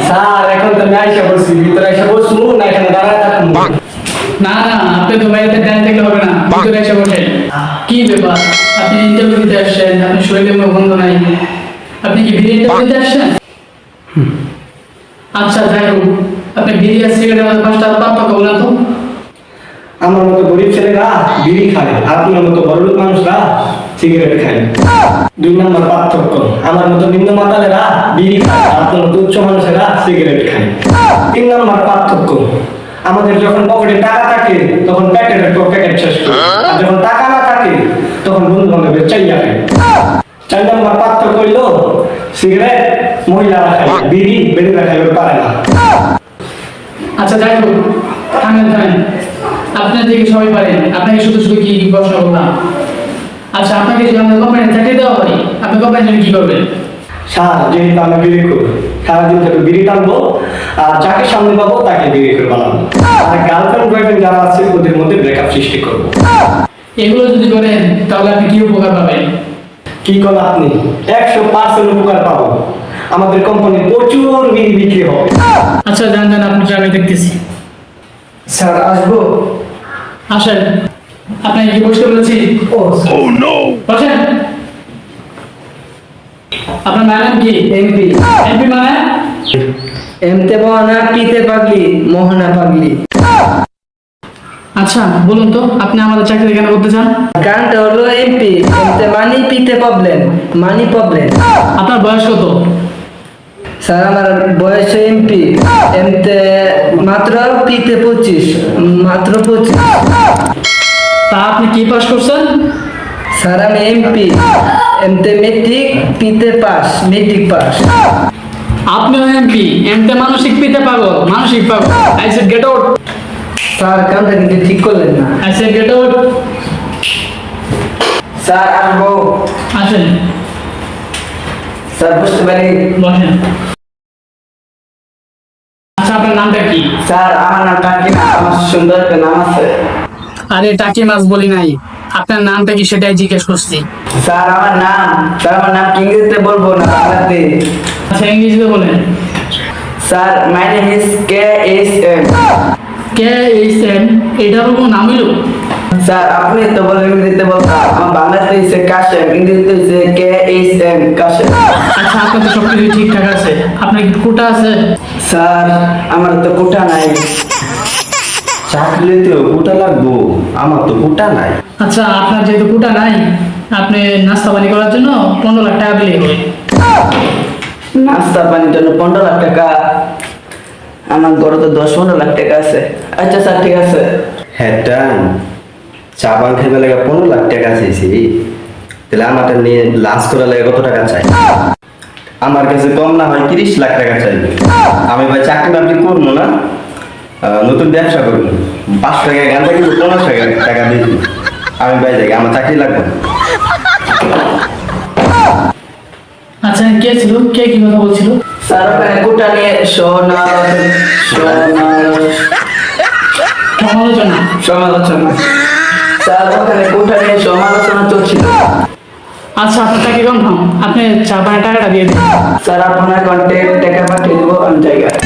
Sir এখন তো আমি আইসা বলছি ভিতরে এসে বসবো না এখানে দাঁড়ায় থাকবো না না, আপনি তো বাইরে দাঁড়িয়ে থাকলে হবে না, ভিতরে এসে বসেন। কি ব্যাপার, আপনি ইন্টারভিউ দিতে আসছেন, আপনার শরীরে কোনো গন্ধ নাই, আপনি কি বিড়ি ইন্টারভিউ দিতে আসছেন? আচ্ছা যাই হোক, আপনি বিড়ি আর সিগারেটের মধ্যে পাঁচটা পার্থক্য বলেন তো। আমার মতো গরিব ছেলেরা বিড়ি খায় আর আপনার মতো বড়লোক মানুষরা সিগারেট খায়। 2 নম্বর পার্থক্য, আমার মতো নিম্ন মাতালেরা বিড়ি খায় আর আপনার মতো উচ্চ মানুষেরা সিগারেট খায়। 3 নম্বর পার্থক্য, আমাদের যখন পকেটে টাকা থাকে তখন প্যাকেটের পর প্যাকেট শেষ করি, আর যখন টাকা না থাকে তখন বন্ধু বান্ধবের চাইয়া খায়। 4 নম্বর পার্থক্য হইল সিগারেট মহিলারা খায়, বিড়ি বেড়িরা খাইতে পারে না। আচ্ছা যাই হোক, থামেন থামেন, আপনার দিকে সবাই পারেন, আপনাকে শুধু শুধু কি কি প্রশ্ন করলাম। আচ্ছা, আপনাকে যদি আমাদের কোম্পানি চাকরি দেওয়া হয়, আপনি কোম্পানির জন্য কি করবেন? স্যার যেহেতু আমি বিড়ি করি, সারাদিন থেকে বিড়ি টানবো আর যাকে সামনে পাবো তাকে বিড়ি করে বানাবো, আর গার্লফ্রেন্ড বয়ফ্রেন্ড যারা আছে ওদের মধ্যে ব্রেকআপ সৃষ্টি করবো। এগুলো যদি করেন তাহলে আপনি কি উপকার পাবেন? কি করেন আপনি? 100% উপকার পাবো। আমাদের কোম্পানির প্রচুর বিড়ি বিক্রি হবে। আচ্ছা যান যান, আপনি আমি দেখতেছি। স্যার আসবো? আসেন, আপনাকে কি বসতে বলেছি? ও বসেন। আপনার নাম কি? এমপি। এমপি মানে? এমতে মোহনা পিতে পাগলি মোহনা পাগলি। আচ্ছা বলুন তো, আপনি আমাদের চাকরি কেন করতে চান? গানটা হলো এমপি, এমতে মানি পিতে প্রবলেম, মানি প্রবলেম। আপনার বয়স কত? স্যার আমার বয়স এমপি, এমতে মাত্র পিতে 25, মাত্র 25। তা আপনি কি পাস করছেন? স্যার আমি এমপি, এমতে মেট্রিক, পিতে পাস, মেট্রিক পাস। আপনিও এমপি, এমতে মানসিক পিতে পাগল, মানসিক পাগল। I said get out. Sir কামটা কিন্তু ঠিক করলেন না। I said get out. Sir আসবো? আসেন, স্যার বুঝতে পারি? বসেন। আচ্ছা আপনার নামটা কি? স্যার আমার নাম টাকি না, আমার সুন্দর একটা নাম আছে। আরে টাকি মাছ বলি নাই, আপনার নামটা কি সেটাই জিজ্ঞেস করছি। স্যার আমার নাম কি ইংরেজিতে বলবো না বাংলাতে? আচ্ছা ইংরেজিতে বলেন। Sir my name is K S M. K H M? এটারও কোনো নাম হইল? স্যার আপনি তো বলেন ইংরেজিতে বলতাম, আমার বাংলাতে হইছে কাশেম, ইংরেজিতে হইছে কে এস এম, কাশেম। আচ্ছা আপনার তো সব কিছু ঠিকঠাক আছে, আপনার কি কোটা আছে? স্যার আমার তো কোটা নাই। চাকরিতেও কোটা লাগবো, আমার তো কোটা নাই। আচ্ছা আপনার যেহেতু কোটা নাই, আপনি নাস্তা পানি করার জন্য 15 লাখ টাকা দিলেই হবে। নাস্তা পানির জন্য 15 লাখ টাকা? আমার ঘরে তো 10-15 লাখ টাকা আছে। আচ্ছা স্যার ঠিক আছে। হ্যাঁ টান চা পান খাইবে লাগে 15 লাখ টাকা চাইছি, তাহলে আমারটা নিয়ে লাঞ্চ করার লাগে কত টাকা চাই? আমার কাছে কম না হয় 30 লাখ টাকা চাইবে। আমি ভাই চাকরি বাকরি করবো না, নতুন ব্যবসা করবো, 5 টাকা গানটা কিন্তু 50 টাকা দিচ্ছি। আমি ভাই যাই, আমার চাকরি লাগবে না। আচ্ছা কে ছিল, কে কি কথা বলছিল? স্যার ওখানে কোটা নিয়ে সমালোচনা। সমালোচনা। স্যার ওখানে কোটা নিয়ে সমালোচনা চলছিল। আচ্ছা আপনার টাকা কনফার্ম, আপনি চা পানি টাকাটা দিয়ে দিন। স্যার আপনার অ্যাকাউন্টে টাকা পাঠিয়ে দেবো অন জায়গায়।